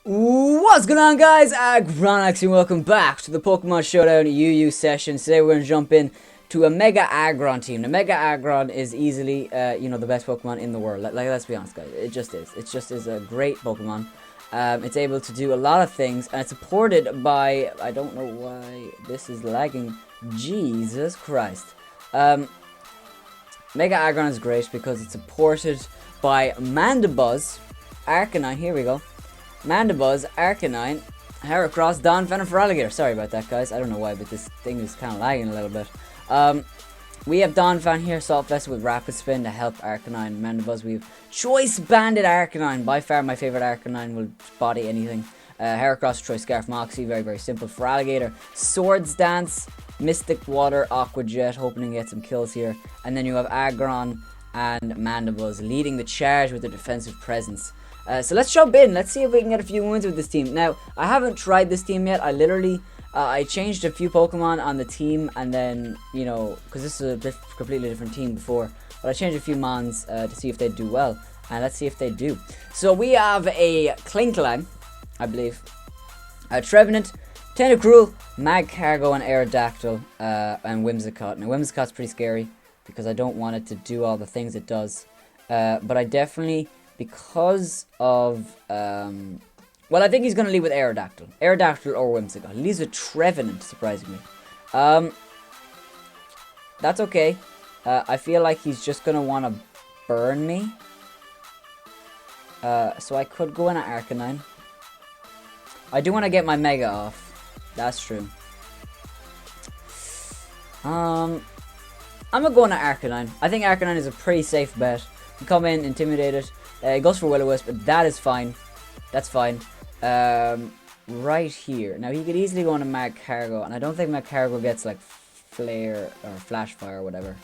What's going on, guys? Aggronix and welcome back to the Pokemon Showdown UU session. Today we're going to jump in to a Mega Aggron team. The Mega Aggron is easily, the best Pokemon in the world. Like, let's be honest, guys. It just is. It just is a great Pokemon. It's able to do a lot of things, and it's supported by, I don't know why this is lagging. Jesus Christ. Mega Aggron is great because it's supported by Mandibuzz, Arcanine, here we go. Mandibuzz, Arcanine, Heracross, Donphan, and Feraligatr. Sorry about that, guys. I don't know why, but this thing is kind of lagging a little bit. We have Donphan here, Salt Vest with Rapid Spin to help Arcanine and Mandibuzz. We have Choice Banded Arcanine. By far my favorite Arcanine, will body anything. Heracross, Choice Scarf, Moxie. Very, very simple. Feraligatr, Swords Dance, Mystic Water, Aqua Jet. Hoping to get some kills here. And then you have Aggron and Mandibuzz leading the charge with their defensive presence. So let's jump in. Let's see if we can get a few wins with this team. Now, I haven't tried this team yet. I literally, I changed a few Pokemon on the team, and then, because this is a completely different team before, but I changed a few Mons to see if they do well, and let's see if they do. So we have a Klinklang, I believe, a Trevenant, Tentacruel, Magcargo, and Aerodactyl, and Whimsicott. Now, Whimsicott's pretty scary, because I don't want it to do all the things it does, but I definitely... Because of, well, I think he's going to lead with Aerodactyl. Aerodactyl or Whimsicott. He leads with Trevenant, surprisingly. That's okay. I feel like he's just going to want to burn me. So I could go in at Arcanine. I do want to get my Mega off. That's true. I'm going to go in at Arcanine. I think Arcanine is a pretty safe bet. You come in, intimidated. It goes for Will-O-Wisp, but that is fine. That's fine. Right here. Now, he could easily go into Magcargo, and I don't think Magcargo gets, like, Flare or Flash Fire or whatever.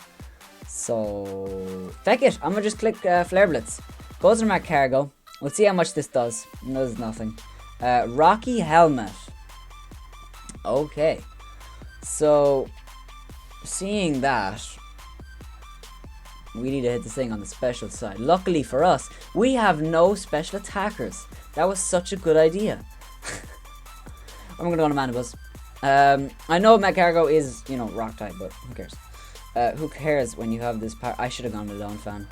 So, feck it. I'm going to just click Flare Blitz. Goes into Magcargo. We'll see how much this does. It does nothing. Rocky Helmet. Okay. So, seeing that... We need to hit this thing on the special side. Luckily for us, we have no special attackers. That was such a good idea. I'm going to go on a Mandibuzz. I know Magcargo is, rock type, but who cares? Who cares when you have this power? I should have gone with Donphan.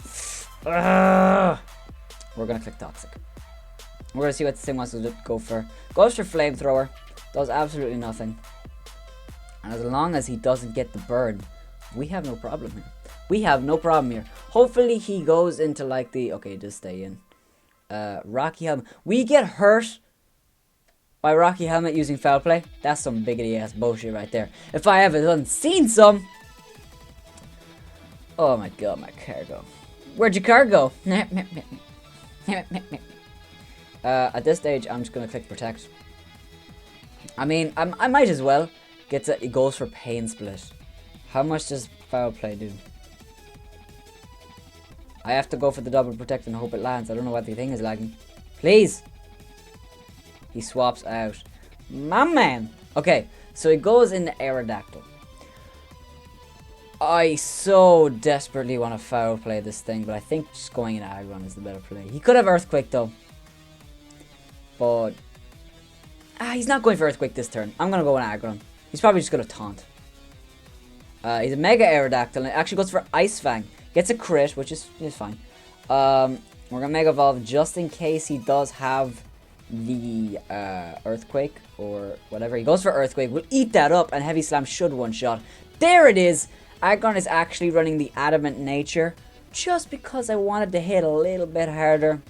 We're going to click Toxic. We're going to see what this thing wants to go for. Goes for Flamethrower. Does absolutely nothing. And as long as he doesn't get the burn, we have no problem here. We have no problem here. Hopefully he goes into like the... Okay, just stay in. Rocky Helmet. We get hurt by Rocky Helmet using Foul Play. That's some biggity ass bullshit right there. If I ever done seen some... Oh my god, my cargo. Where'd your car go? At this stage, I'm just going to click Protect. I mean, I might as well. It goes for Pain Split. How much does Foul Play do? I have to go for the double protect and hope it lands. I don't know what the thing is lagging. Please! He swaps out. My man! Okay, so he goes into Aerodactyl. I so desperately want to foul play this thing, but I think just going into Aggron is the better play. He could have Earthquake though. But... he's not going for Earthquake this turn. I'm going to go in Aggron. He's probably just going to taunt. He's a Mega Aerodactyl, and it actually goes for Ice Fang. Gets a crit, which is fine. We're going to Mega Evolve just in case he does have the Earthquake or whatever. He goes for Earthquake. We'll eat that up, and Heavy Slam should one-shot. There it is! Aggron is actually running the Adamant Nature just because I wanted to hit a little bit harder.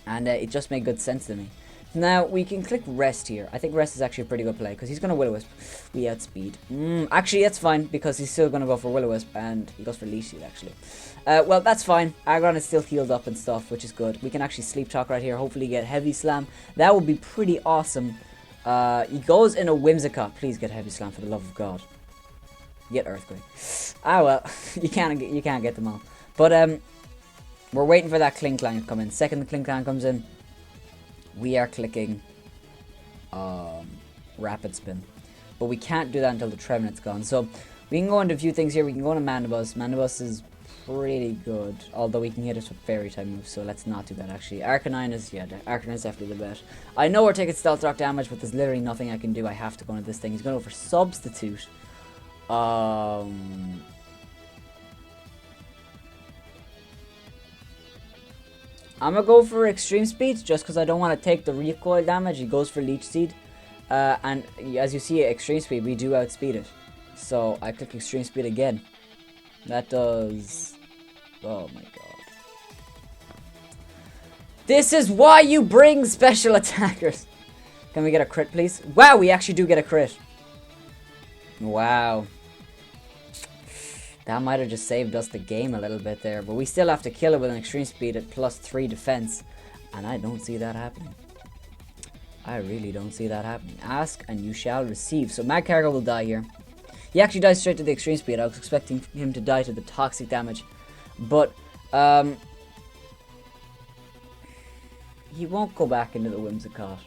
And it just made good sense to me. Now, we can click Rest here. I think Rest is actually a pretty good play, because he's going to Will-O-Wisp. We outspeed. Actually, that's fine, because he's still going to go for Will-O-Wisp, and he goes for Leech Seed, actually. Well, that's fine. Aggron is still healed up and stuff, which is good. We can actually Sleep Talk right here, hopefully get Heavy Slam. That would be pretty awesome. He goes in a Whimsicott. Please get Heavy Slam, for the love of God. Get Earthquake. Well, you can't get them all. But, we're waiting for that Klinklang to come in. Second the Klinklang comes in, we are clicking Rapid Spin. But we can't do that until the Trevenant's gone. So we can go into a few things here. We can go into Mandibuzz. Mandibuzz is pretty good. Although he can hit us with fairy type moves, so let's not do that actually. Arcanine is, yeah, Arcanine is definitely the best. I know we're taking stealth rock damage, but there's literally nothing I can do. I have to go into this thing. He's going to go for substitute. I'm gonna go for extreme speed just because I don't want to take the recoil damage. He goes for leech seed. And as you see, extreme speed, we do outspeed it. So I click extreme speed again. That does... Oh my god. This is why you bring special attackers. Can we get a crit, please? Wow, we actually do get a crit. Wow. That might have just saved us the game a little bit there. But we still have to kill it with an extreme speed at +3 defense. And I don't see that happening. I really don't see that happening. Ask and you shall receive. So Magcargo will die here. He actually dies straight to the extreme speed. I was expecting him to die to the toxic damage. But, he won't go back into the Whimsicott.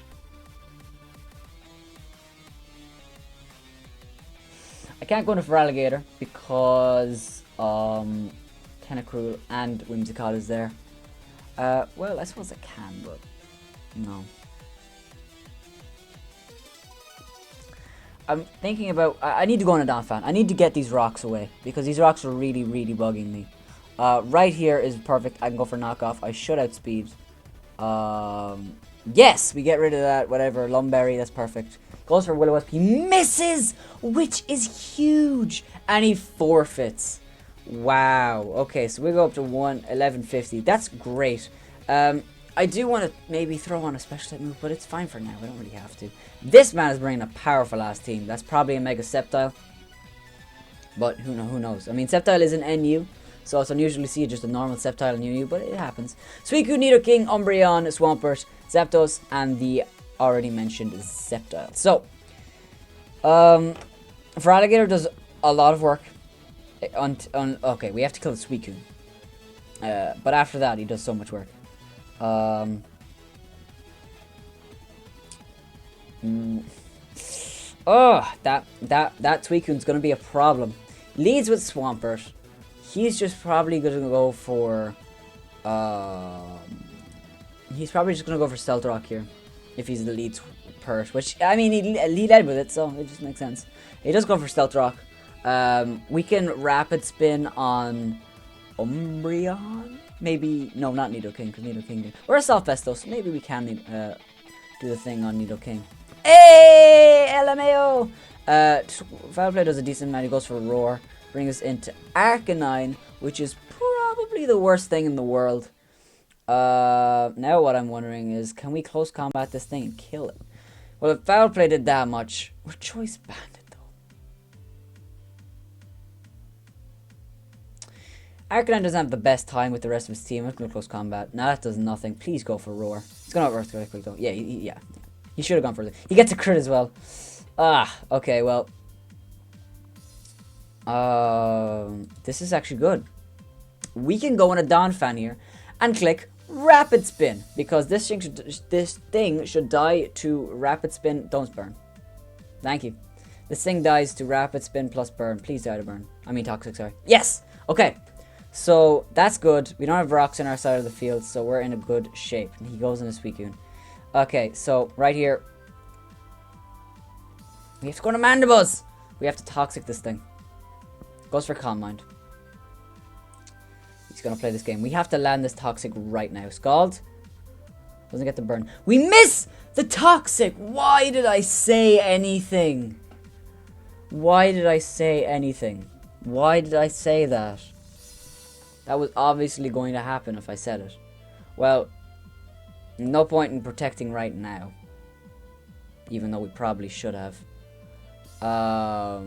I can't go into Feraligatr because, Tentacruel and Whimsicott is there. Well, I suppose I can, but no. I'm thinking about... I need to go on a Donphan. I need to get these rocks away. Because these rocks are really, really bugging me. Right here is perfect. I can go for knockoff. I should outspeed. Yes! We get rid of that. Whatever. Lumberry. That's perfect. Goes for Will-O-Wisp. He misses! Which is huge! And he forfeits. Wow. Okay, so we go up to 1150. That's great. I do want to maybe throw on a special type move, but it's fine for now. I don't really have to. This man is bringing a powerful ass team. That's probably a Mega Sceptile. But who knows? I mean, Sceptile is an NU, so it's unusual to see just a normal Sceptile in UU, but it happens. Suicune, Nidoking, Umbreon, Swampert, Zapdos, and the already mentioned Sceptile. So, Feraligatr does a lot of work. Okay, we have to kill the Suicune. But after that, he does so much work. Oh, that Suicune's gonna be a problem. Leads with Swampert. He's just probably gonna go for he's probably just gonna go for Stealth Rock here. If he's the lead Pert, which I mean he led with it, so it just makes sense. He does go for Stealth Rock. We can Rapid Spin on Umbreon? Maybe, no, not Nidoking, because Nidoking did. We're a Soft Vest though, so maybe we can do the thing on Nidoking. Hey, LMAO! Foul Play does a decent amount. He goes for a Roar. Bring us into Arcanine, which is probably the worst thing in the world. Now what I'm wondering is, can we close combat this thing and kill it? Well, if Foul Play did that much, we're Choice Banded though. Arcanine doesn't have the best time with the rest of his team. I'm going to close combat. Nah, that does nothing. Please go for Roar. It's going to Earthquake quick though. Yeah, yeah. He should have gone for it. He gets a crit as well. Okay, well. This is actually good. We can go on a Donphan here and click Rapid Spin. Because this thing should die to Rapid Spin. Don't burn. Thank you. This thing dies to Rapid Spin plus burn. Please die to burn. I mean Toxic, sorry. Yes! Okay. So, that's good. We don't have rocks on our side of the field, so we're in a good shape. And he goes in a Suicune. Okay, so, right here. We have to go to Mandibuzz! We have to Toxic this thing. Goes for Calm Mind. He's gonna play this game. We have to land this Toxic right now. Scald. Doesn't get the burn. We miss the Toxic! Why did I say anything? Why did I say anything? Why did I say that? That was obviously going to happen if I said it. Well, no point in protecting right now. Even though we probably should have. I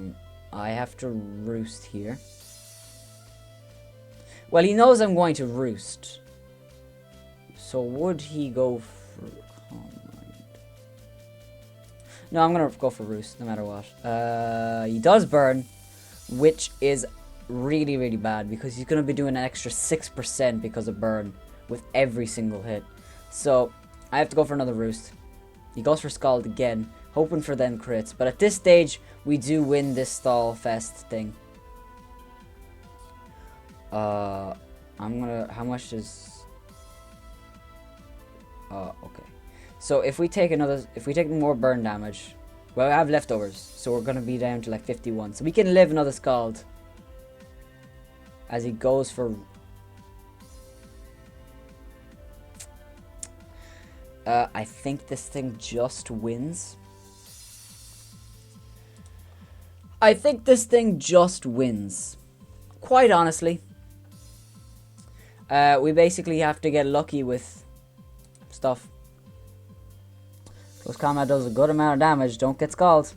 have to Roost here. Well, he knows I'm going to Roost. So would he go for Calm Mind? No, I'm going to go for Roost, no matter what. He does burn, which is really, really bad, because he's going to be doing an extra 6% because of burn with every single hit. So, I have to go for another Roost. He goes for Scald again, hoping for them crits. But at this stage, we do win this Stall Fest thing. I'm gonna, how much is, okay. So if we take more burn damage, well, I have leftovers, so we're gonna be down to like 51. So we can live another Scald. As he goes for, I think this thing just wins. I think this thing just wins. Quite honestly. We basically have to get lucky with stuff. Close Combat does a good amount of damage. Don't get Scald.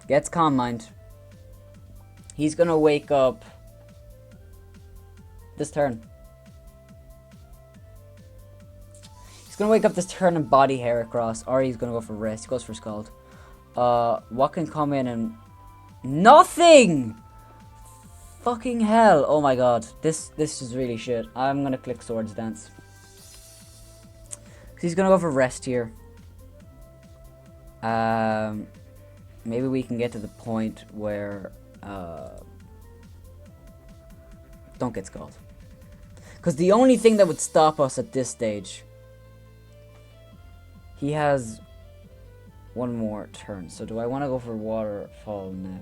Gets Calm Mind. He's gonna wake up this turn. He's gonna wake up this turn and body Heracross, or he's gonna go for Rest. He goes for Scald. What can come in and... Nothing! Fucking hell. Oh my god. This is really shit. I'm gonna click Swords Dance. He's gonna go for Rest here. Maybe we can get to the point where... don't get Scald. Because the only thing that would stop us at this stage... He has one more turn. So do I want to go for Waterfall now?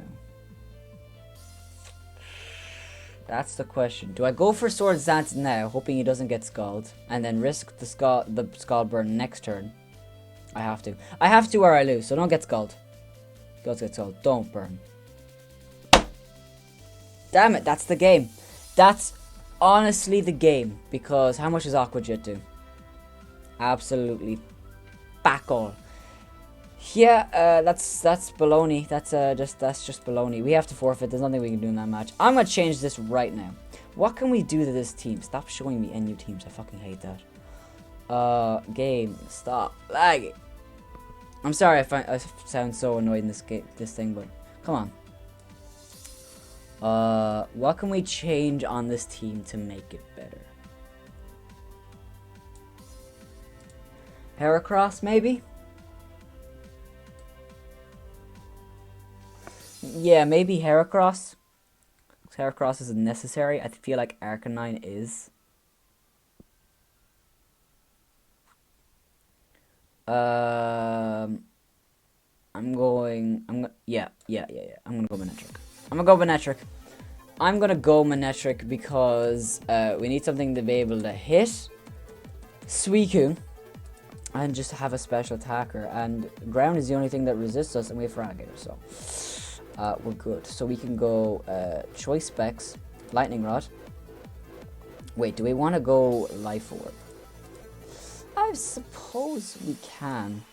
That's the question. Do I go for Swords Dance now, hoping he doesn't get Scald, and then risk the Scald burn next turn? I have to. I have to or I lose, so don't get Scald. Don't get Scald. Don't burn. Damn it, that's the game. That's honestly the game. Because how much does Aqua Jet do? Absolutely back all. Yeah, that's baloney. That's just baloney. We have to forfeit. There's nothing we can do in that match. I'm gonna change this right now. What can we do to this team? Stop showing me NU teams. I fucking hate that. Game. Stop lagging. I'm sorry I sound so annoyed in this thing, but come on. What can we change on this team to make it better? Heracross, maybe? Yeah, maybe Heracross. Heracross isn't necessary. I feel like Arcanine is. Yeah. I'm gonna go Manectric. I'm gonna go Manectric because we need something to be able to hit Suicune and just have a special attacker. And ground is the only thing that resists us, and we have Fragator, so we're good. So we can go Choice Specs, Lightning Rod. Wait, do we want to go Life Orb? I suppose we can.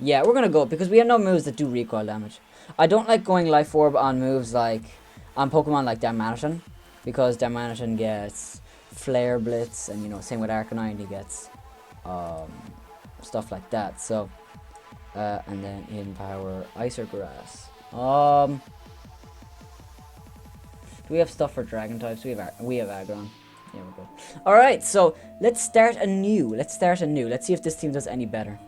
Yeah, we're gonna go because we have no moves that do recoil damage. I don't like going Life Orb on moves like on Pokemon like Darmanitan, because Darmanitan gets Flare Blitz, and you know, same with Arcanine, he gets stuff like that. So and then in power Ice or Grass. Do we have stuff for Dragon types? We have Aggron. Yeah, we're good. All right, so let's start anew. Let's see if this team does any better.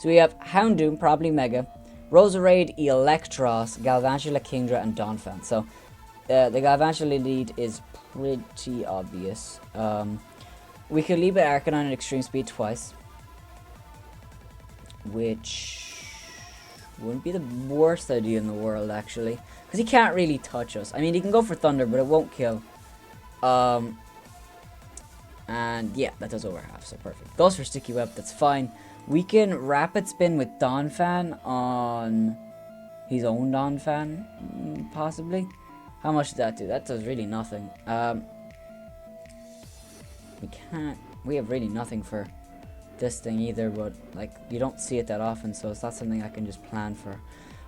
So we have Houndoom, probably Mega, Roserade, Electros, Galvantula, Kingdra, and Donphan. So the Galvantula lead is pretty obvious. We could leave it Arcanine at Extreme Speed twice, which wouldn't be the worst idea in the world, actually, because he can't really touch us. I mean, he can go for Thunder, but it won't kill. And yeah, that does over half, so perfect. Goes for Sticky Web, that's fine. We can Rapid Spin with Donphan on his own Donphan, possibly. How much does that do? That does really nothing. We have really nothing for this thing either, but like, you don't see it that often, so it's not something I can just plan for.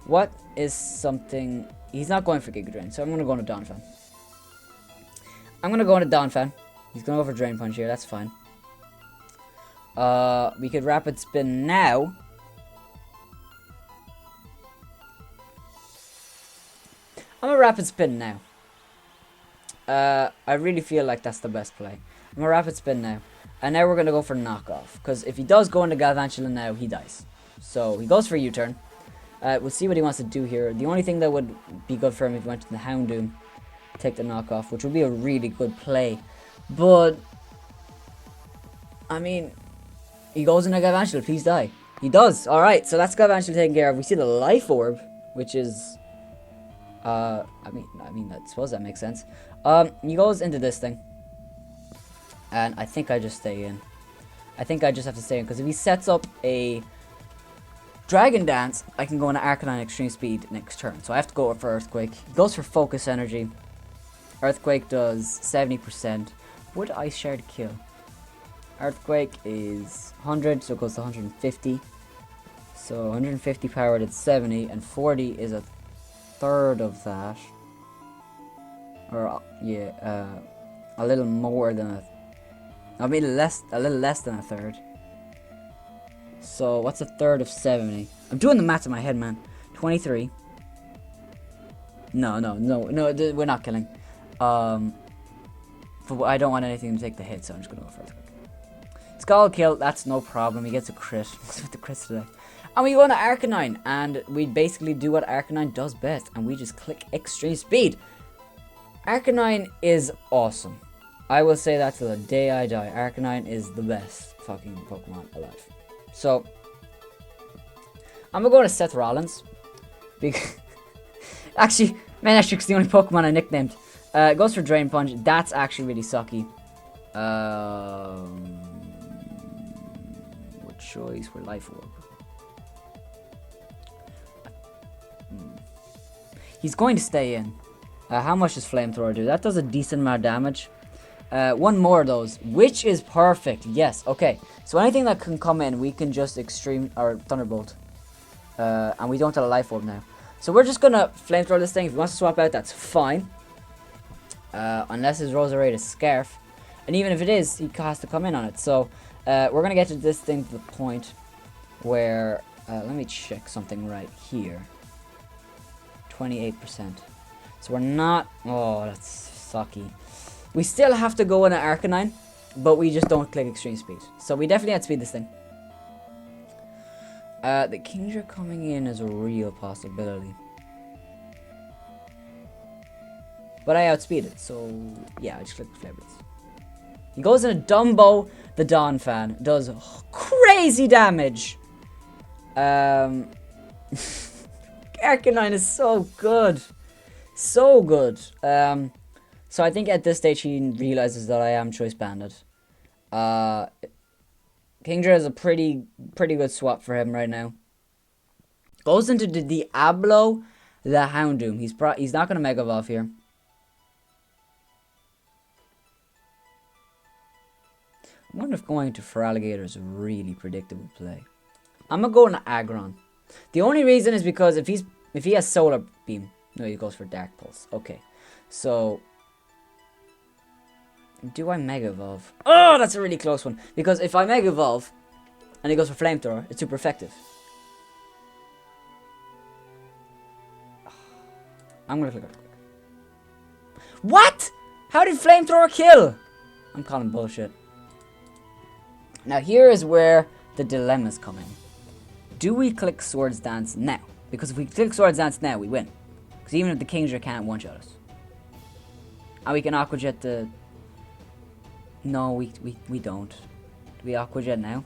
What is something... He's not going for Giga Drain, so I'm gonna go into Donphan. He's gonna go for Drain Punch here, that's fine. We could Rapid Spin now. I'm gonna Rapid Spin now. I really feel like that's the best play. I'm gonna Rapid Spin now. And now we're gonna go for Knockoff, because if he does go into Galvantula now, he dies. So he goes for U-turn. We'll see what he wants to do here. The only thing that would be good for him if he went to the Houndoom take the knockoff, which would be a really good play. But, I mean, he goes into Galvantula, please die. He does. Alright, so that's Galvantula taken care of. We see the Life Orb, which is... I suppose that makes sense. He goes into this thing. And I think I just stay in. I think I just have to stay in, because if he sets up a Dragon Dance, I can go into Arcanine Extreme Speed next turn. So I have to go for Earthquake. He goes for Focus Energy. Earthquake does 70%. Would Ice Shard kill? Earthquake is 100, so it goes to 150. So 150 powered at 70, and 40 is a third of that. Or, yeah, a little more than a... I mean, a little less than a third. So, what's a third of 70? I'm doing the math in my head, man. 23. No, we're not killing. But I don't want anything to take the hit, so I'm just gonna go for it. Skull kill, that's no problem. He gets a crit. With the crits today. And we go into Arcanine, and we basically do what Arcanine does best, and we just click Extreme Speed. Arcanine is awesome. I will say that till the day I die. Arcanine is the best fucking Pokemon alive. So, I'm gonna go to Seth Rollins. Because actually, Manectric's the only Pokemon I nicknamed. It goes for Drain Punch. That's actually really sucky. What choice for Life Orb? He's going to stay in. How much does Flamethrower do? That does a decent amount of damage. One more of those, which is perfect. Yes, okay. So anything that can come in, we can just Extreme or Thunderbolt. And we don't have a Life Orb now. So we're just gonna Flamethrower this thing. If he wants to swap out, that's fine. Unless his Roserade is Scarf. And even if it is, he has to come in on it. So we're gonna get to this thing to the point where... let me check something right here. 28%. So we're not... Oh, that's sucky. We still have to go in at Arcanine, but we just don't click Extreme Speed. So we definitely have to speed this thing. The Kingdra coming in is a real possibility. But I outspeed it, so yeah, I just click the Flare Blitz. He goes in a Dumbo, the Dawn fan. Does crazy damage. Arcanine is so good. So good. So I think at this stage he realizes that I am Choice Banded. Kingdra is a pretty good swap for him right now. Goes into the Diablo, the Houndoom. He's not gonna Mega Evolve here. I wonder if going to Feraligatr is a really predictable play. I'm gonna go into Aggron. The only reason is because if he has Solar Beam, no, he goes for Dark Pulse. Okay, so do I Mega Evolve? Oh, that's a really close one. Because if I Mega Evolve and he goes for Flamethrower, it's super effective. I'm gonna click it. What? How did Flamethrower kill? I'm calling bullshit. Now here is where the dilemmas come in. Do we click Swords Dance now? Because if we click Swords Dance now, we win. Because even if the Kingdra can't one-shot us. And we can Aqua Jet the... No, we don't. Do we Aqua Jet now?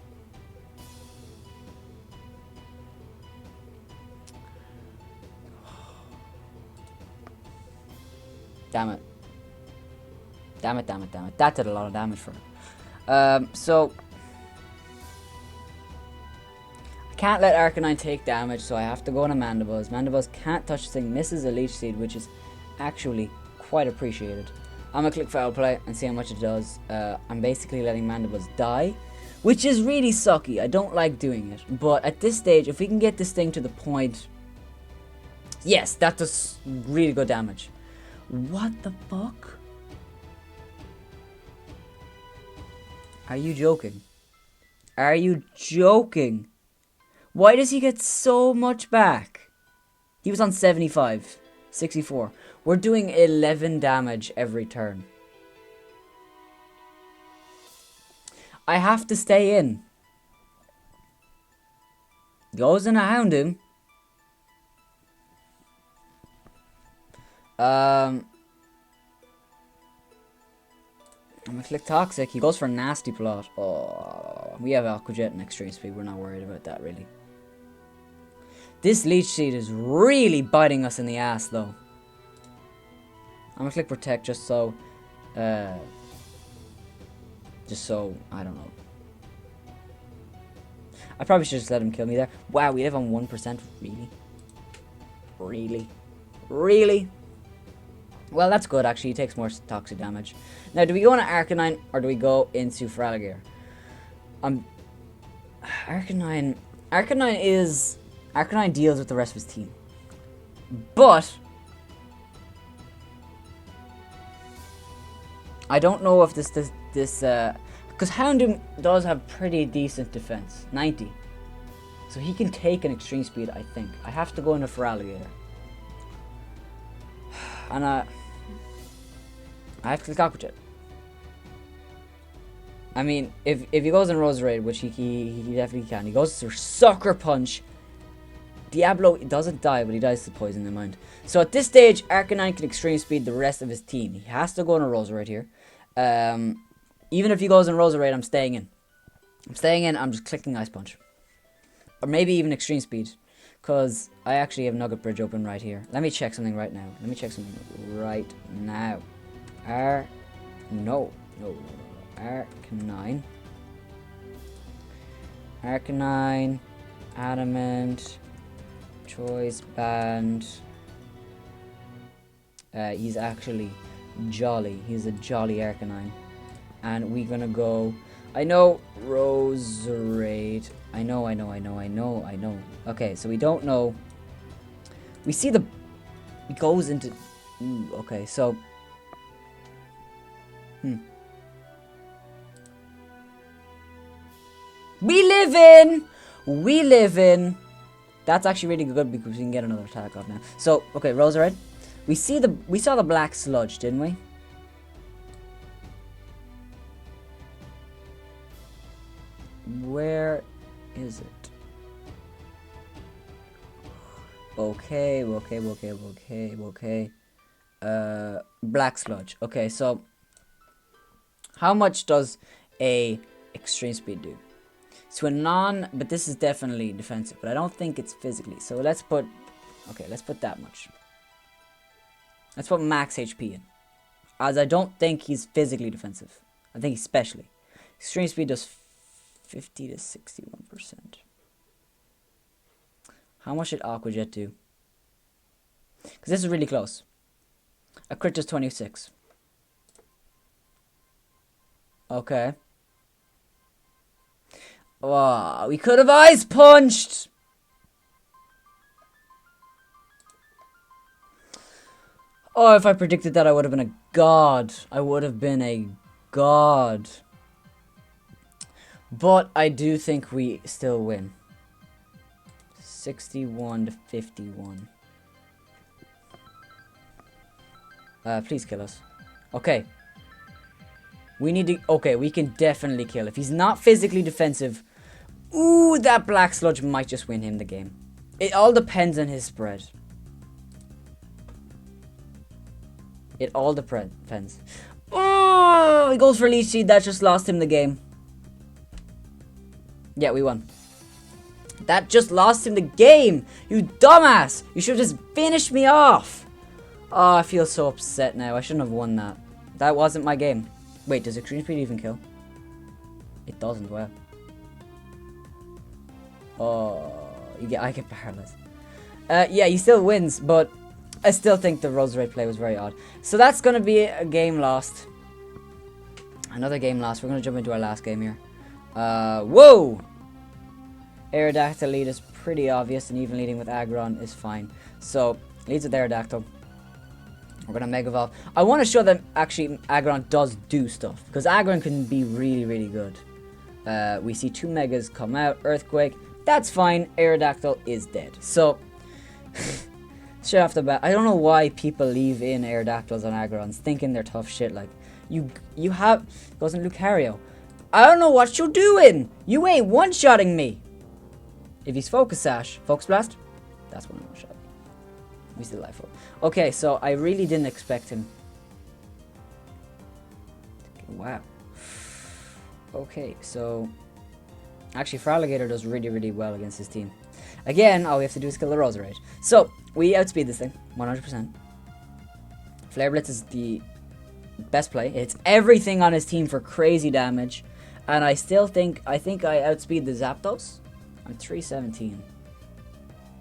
Damn it. Damn it. That did a lot of damage for him. So... Can't let Arcanine take damage, so I have to go on a Mandibuzz. Mandibuzz can't touch the thing, misses a Leech Seed, which is actually quite appreciated. I'm gonna click Foul Play and see how much it does. I'm basically letting Mandibuzz die, which is really sucky. I don't like doing it, but at this stage, if we can get this thing to the point... Yes, that does really good damage. What the fuck? Are you joking? Are you joking? Why does he get so much back? He was on 75. 64. We're doing 11 damage every turn. I have to stay in. Goes in a Houndoom. I'm gonna click Toxic. He goes for Nasty Plot. Oh, we have Aqua Jet and Extreme Speed. We're not worried about that, really. This Leech Seed is really biting us in the ass, though. I'm gonna click Protect just so, I don't know. I probably should just let him kill me there. Wow, we live on 1%. Really? Really? Really? Well, that's good, actually. He takes more toxic damage. Now, do we go into Arcanine or do we go into Fraligear? Arcanine deals with the rest of his team. But I don't know if this because Houndoom does have pretty decent defense, 90. So he can take an Extreme Speed, I think. I have to go into Fraligear. And I have to click Aqua Jet. I mean, if he goes in Roserade, which he definitely can, he goes to Sucker Punch. Diablo doesn't die, but he dies to poison in mind. So at this stage, Arcanine can Extreme Speed the rest of his team. He has to go in a Roserade here. Even if he goes in Roserade, I'm staying in. I'm just clicking Ice Punch. Or maybe even Extreme Speed. Because I actually have Nugget Bridge open right here. Let me check something right now. Arcanine. Adamant. Choice Band. He's actually jolly. He's a jolly Arcanine. And we're gonna go... I know Roserade. I know. Okay, so we don't know. We see the... He goes into... Ooh, okay, so... We live in... That's actually really good because we can get another attack off now. So, okay, Roserade. We saw the black sludge, didn't we? Where is it? Okay. Black sludge. Okay, so how much does a Extreme Speed do? So but this is definitely defensive, but I don't think it's physically. So let's put that much. Let's put max HP in, as I don't think he's physically defensive. I think he's specially. Extreme Speed does 50 to 61%. How much did Aqua Jet do? Because this is really close. A crit does 26. Okay. Oh, we could have Ice Punched! Oh, if I predicted that, I would have been a god. But I do think we still win. 61 to 51. Please kill us. Okay. We need to... Okay, we can definitely kill. If he's not physically defensive... Ooh, that black sludge might just win him the game. It all depends on his spread. It all depends. Oh, he goes for Leech Seed. That just lost him the game. Yeah, we won. That just lost him the game. You dumbass. You should have just finished me off. Oh, I feel so upset now. I shouldn't have won that. That wasn't my game. Wait, does Extreme Speed even kill? It doesn't, well. Oh, I get paralyzed. Yeah, he still wins, but I still think the Roserade play was very odd. So that's going to be a game lost. Another game lost. We're going to jump into our last game here. Whoa! Aerodactyl lead is pretty obvious, and even leading with Aggron is fine. So, leads with Aerodactyl. We're going to Mega Evolve. I want to show them actually Aggron does do stuff, because Aggron can be really, really good. We see 2 Megas come out. Earthquake. That's fine. Aerodactyl is dead. So, straight off the bat, I don't know why people leave in Aerodactyls on Aggrons, thinking they're tough shit. Like, you have... Goes in Lucario. I don't know what you're doing. You ain't one-shotting me. If he's Focus Sash, Focus Blast, that's one shot. We still life up. Okay, so I really didn't expect him to Wow. Okay, so actually Feraligatr does really, really well against his team. Again, all we have to do is kill the Roserade. So, we outspeed this thing, 100%. Flare Blitz is the best play. It's everything on his team for crazy damage. And I still think, I outspeed the Zapdos. I'm 317.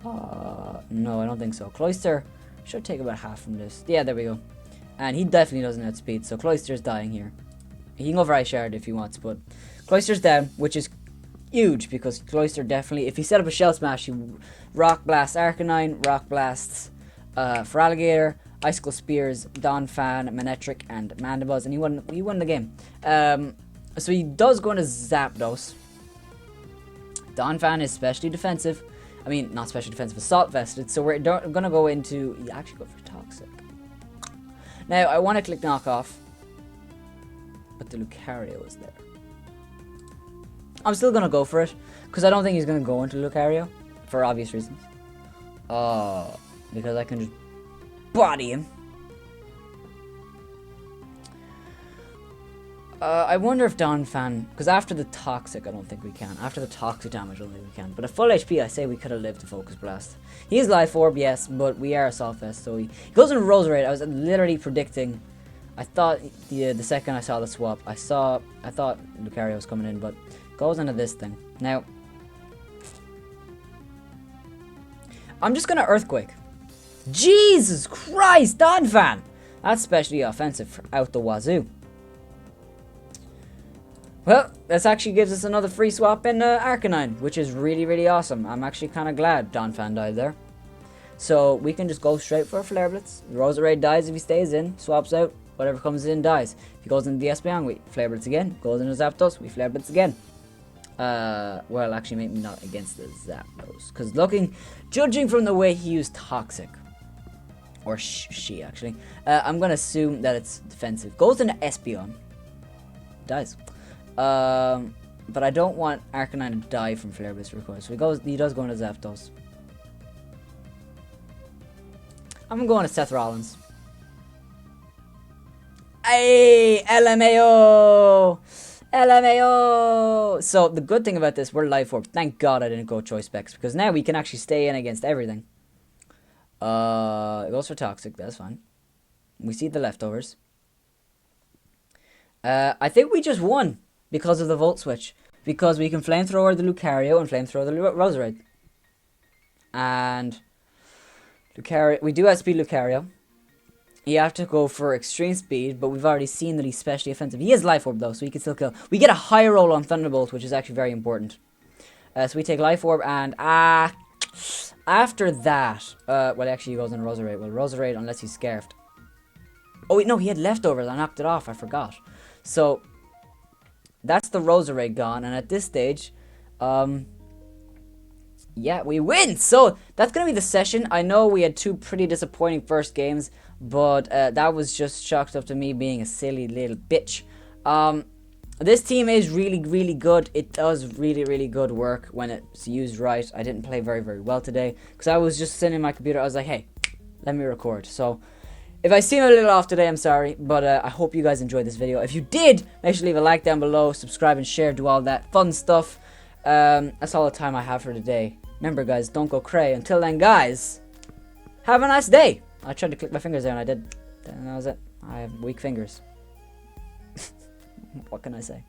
No, I don't think so. Cloyster should take about half from this. Yeah, there we go. And he definitely doesn't outspeed, so Cloyster's dying here. He can go for Ice Shard if he wants, but Cloyster's down, which is huge, because Cloyster definitely, if he set up a Shell Smash, he Rock Blast Arcanine, Rock Blasts Feraligatr, Icicle Spears, Donphan, Manectric, and Mandibuzz, and he won the game. So he does go into Zapdos. Donphan is specially defensive. I mean, not specially defensive, assault vested. So we're gonna go into. You actually go for Toxic. Now I want to click Knockoff, but the Lucario is there. I'm still gonna go for it because I don't think he's gonna go into Lucario for obvious reasons. Because I can just body him. I wonder if Donphan, because after the Toxic, I don't think we can. After the Toxic damage, I don't think we can. But at full HP, I say we could have lived the Focus Blast. He is Life Orb, yes, but we are Assault Vest, so he goes into Roserade. I was literally predicting. I thought the second I saw the swap, I thought Lucario was coming in, but goes into this thing. Now, I'm just gonna Earthquake. Jesus Christ, Donphan! That's especially offensive out the wazoo. Well, this actually gives us another free swap in Arcanine, which is really, really awesome. I'm actually kind of glad Donphan died there. So we can just go straight for a Flare Blitz. Roserade dies if he stays in, swaps out, whatever comes in dies. If he goes into the Espeon, we Flare Blitz again. Goes into Zapdos, we Flare Blitz again. Well, actually maybe not against the Zapdos. Because judging from the way he used Toxic, or she actually, I'm going to assume that it's defensive. Goes into Espeon, dies. But I don't want Arcanine to die from Flare Blitz request. So he does go into Zapdos. I'm going to Seth Rollins. Hey, LMAO! LMAO! So the good thing about this, we're Life Orb. Thank God I didn't go Choice Specs, because now we can actually stay in against everything. It goes for Toxic, that's fine. We see the leftovers. I think we just won because of the Volt Switch. Because we can Flamethrower the Lucario and Flamethrower the Roserade. And Lucario, we do outspeed Lucario. You have to go for extreme speed, but we've already seen that he's specially offensive. He is Life Orb though, so he can still kill. We get a high roll on Thunderbolt, which is actually very important. So we take Life Orb, and after that, well, actually he goes on Roserade. Well, Roserade, unless he's Scarfed. Oh wait, no, he had leftovers. I knocked it off. I forgot. So that's the Roserade gone, and at this stage, yeah, we win. So that's gonna be the session. I know we had two pretty disappointing first games, but that was just chalked up to me being a silly little bitch. This team is really, really good. It does really, really good work when it's used right. I didn't play very, very well today because I was just sitting in my computer. I was like, hey, let me record. So if I seem a little off today, I'm sorry, but I hope you guys enjoyed this video. If you did, make sure to leave a like down below, subscribe and share, do all that fun stuff. That's all the time I have for today. Remember, guys, don't go cray. Until then, guys, have a nice day. I tried to click my fingers there, and I did. And that was it. I have weak fingers. What can I say?